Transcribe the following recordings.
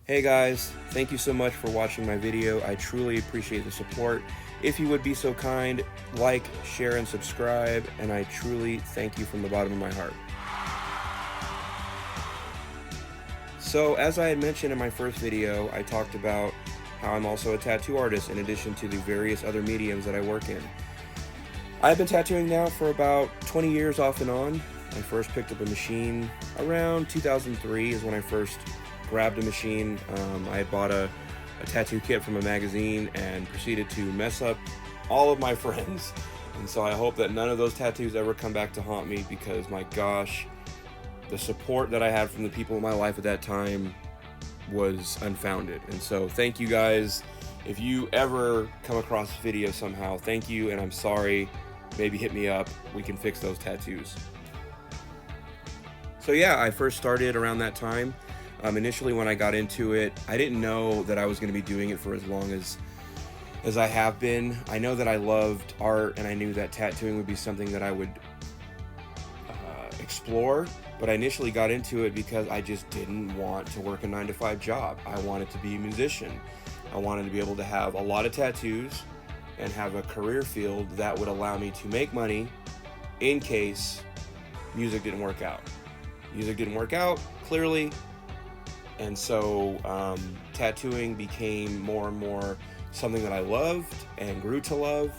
Hey guys, thank you so much for watching my video. I truly appreciate the support. If you would be so kind, like, share, and subscribe, and I truly thank you from the bottom of my heart. So, as I had mentioned in my first video, I talked about how I'm also a tattoo artist in addition to the various other mediums that I work in. I've been tattooing now for about 20 years off and on. I first picked up a machine around 2003 is when I first grabbed a machine. I had bought a tattoo kit from a magazine and proceeded to mess up all of my friends. And so I hope that none of those tattoos ever come back to haunt me, because my gosh, the support that I had from the people in my life at that time was unfounded. And so thank you guys. If you ever come across this video somehow, thank you, and I'm sorry. Maybe hit me up. We can fix those tattoos. So yeah, I first started around that time. Initially when I got into it, I didn't know that I was going to be doing it for as long as I have been. I know that I loved art, and I knew that tattooing would be something that I would explore, but I initially got into it because I just didn't want to work a 9-to-5 job. I wanted to be a musician. I wanted to be able to have a lot of tattoos and have a career field that would allow me to make money in case music didn't work out. Music didn't work out, clearly. And so tattooing became more and more something that I loved and grew to love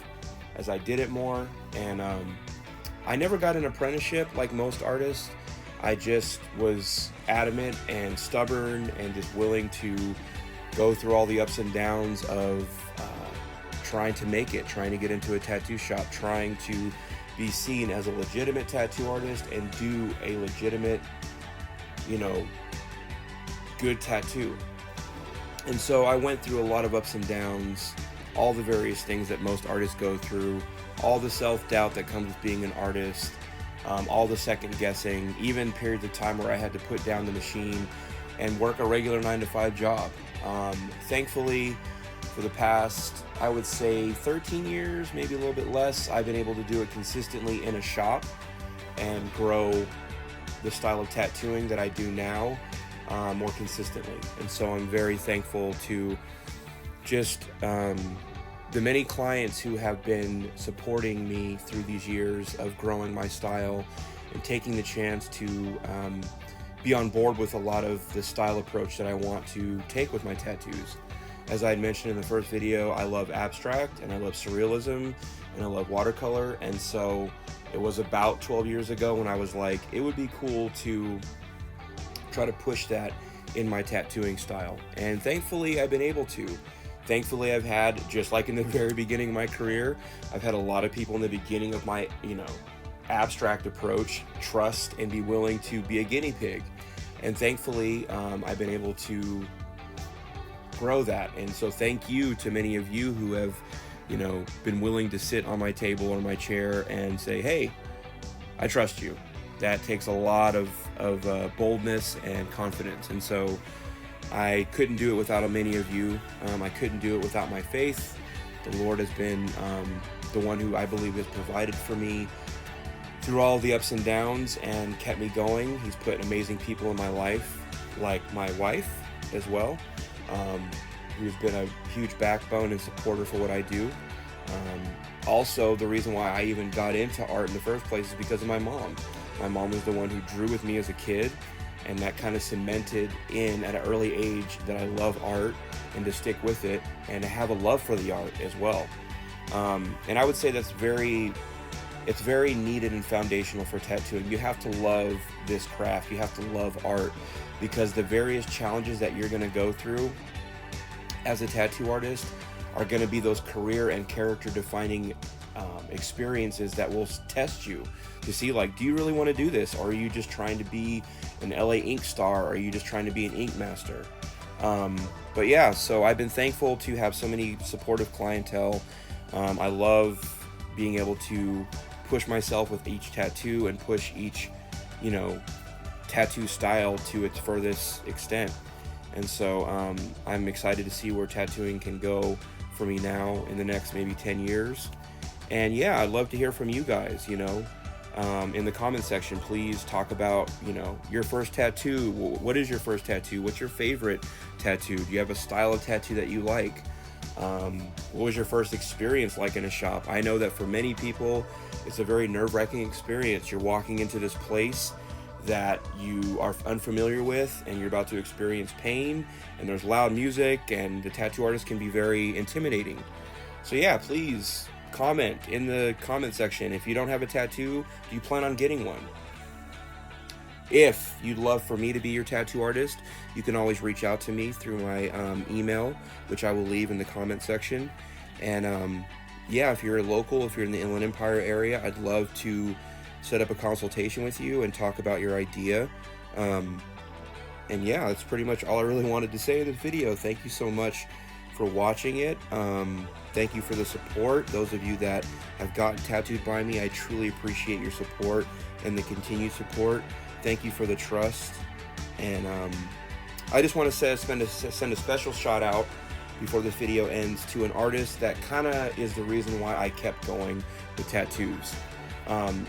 as I did it more. And I never got an apprenticeship like most artists. I just was adamant and stubborn and just willing to go through all the ups and downs of trying to make it, trying to get into a tattoo shop, trying to be seen as a legitimate tattoo artist and do a legitimate, good tattoo. And so I went through a lot of ups and downs, all the various things that most artists go through, all the self-doubt that comes with being an artist, all the second guessing, even periods of time where I had to put down the machine and work a regular 9-to-5 job. Thankfully, for the past, I would say 13 years, maybe a little bit less, I've been able to do it consistently in a shop and grow the style of tattooing that I do now more consistently. And so I'm very thankful to just the many clients who have been supporting me through these years of growing my style and taking the chance to be on board with a lot of the style approach that I want to take with my tattoos. As I had mentioned in the first video, I love abstract and I love surrealism and I love watercolor. And so it was about 12 years ago when I was like, it would be cool to try to push that in my tattooing style. And thankfully I've been able to. Thankfully I've had, just like in the very beginning of my career, I've had a lot of people in the beginning of my, abstract approach trust and be willing to be a guinea pig. And thankfully I've been able to grow that. And so thank you to many of you who have, been willing to sit on my table or my chair and say, hey, I trust you. That takes a lot of boldness and confidence. And so I couldn't do it without many of you. I couldn't do it without my faith. The Lord has been the one who I believe has provided for me through all the ups and downs and kept me going. He's put amazing people in my life, like my wife as well, who's been a huge backbone and supporter for what I do. Also, the reason why I even got into art in the first place is because of my mom. My mom was the one who drew with me as a kid, and that kind of cemented in at an early age that I love art and to stick with it and to have a love for the art as well. And I would say it's very needed and foundational for tattooing. You have to love this craft. You have to love art, because the various challenges that you're going to go through as a tattoo artist are going to be those career and character defining experiences that will test you to see, like, do you really want to do this, or are you just trying to be an LA ink star, or are you just trying to be an ink master? But yeah, so I've been thankful to have so many supportive clientele. I love being able to push myself with each tattoo and push each tattoo style to its furthest extent. And so I'm excited to see where tattooing can go for me now in the next maybe 10 years. And yeah, I'd love to hear from you guys. in the comment section. Please talk about, you know, your first tattoo. What is your first tattoo? What's your favorite tattoo? Do you have a style of tattoo that you like? What was your first experience like in a shop? I know that for many people, it's a very nerve-wracking experience. You're walking into this place that you are unfamiliar with, and you're about to experience pain, and there's loud music, and the tattoo artist can be very intimidating. So yeah, please comment in the comment section. If you don't have a tattoo, do you plan on getting one? If you'd love for me to be your tattoo artist, you can always reach out to me through my email, which I will leave in the comment section. And yeah, if you're local, if you're in the Inland Empire area, I'd love to set up a consultation with you and talk about your idea. And yeah, that's pretty much all I really wanted to say in this video. Thank you so much for watching it. Thank you for the support. Those of you that have gotten tattooed by me, I truly appreciate your support and the continued support. Thank you for the trust. And I just want to send a special shout out before this video ends to an artist that kind of is the reason why I kept going with tattoos.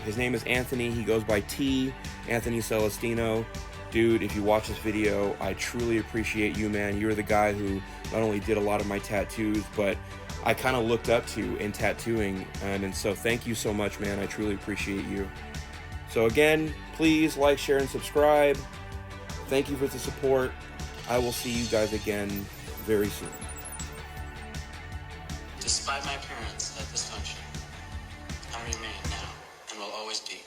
His name is Anthony. He goes by T, Anthony Celestino. Dude, if you watch this video, I truly appreciate you, man. You're the guy who not only did a lot of my tattoos, but I kind of looked up to in tattooing. And so thank you so much, man. I truly appreciate you. So again, please like, share, and subscribe. Thank you for the support. I will see you guys again very soon. Despite my parents' dysfunction, I remain now and will always be